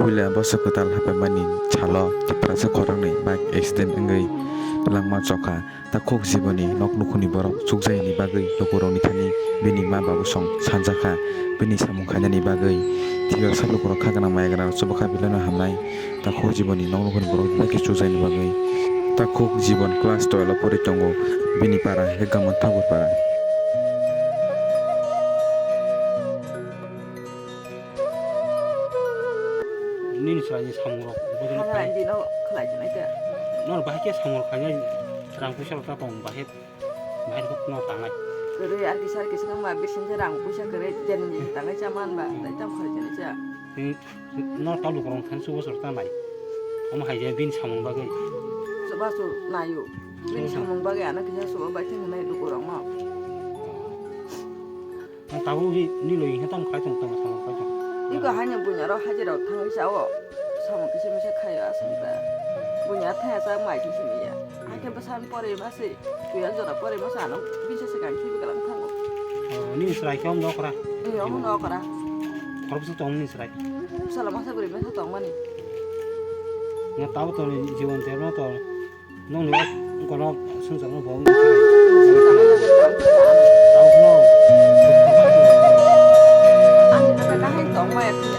Wila bosa kutal hape manin chalo tiprasa korang ni bike accident engai langma choka ta khok jiboni nok nukhuni borok chukjai ni bagui lokorok ni thani bini ma babu song sanjaka bini samung khaina ni bagui tigar sa lokorok khagana maigana chubakha bilana hamnai ta khok jiboni nok nukhuni borok bike chukjai ni bagui ta khok jibon class 12 pori tongo bini para he gamon thabur para nin srai samurok bodin 하나 이제 너 클라이즈 나이트 no bahake samur khanya rang pusal ta tong bahet bahet ko no tangai 그래 알기 살기 생각 마 비신 사랑 부셔 그래 되는 일 당할 자만 봐 나이트 클라이즈 자 no ta lu korong khan su bosor ta mai om haije bin samung bagai 서바소 나요 민 상몽박에 안 하게 해서 바이팅 나이 누구랑 막 ta bu hi ni lo yin tong khai tong tong samung khai tong 이거 하냐 분야로 하지로 당을 샤워 사모 그 심에 카야 상다 분야 태사 마이 주심이야 하게 버산 버리 마시 주연저다 버리 마시 안 비셔서 간 키비가랑 타고 nin srai kyom no kora 이 어머 넣어거라 korop su tong nin srai 살아마사 그리 메서 동만이 na ta bu to ni jiwon te no to nong ni ko no sung sang no bo ta no 아니 내가 한 동마에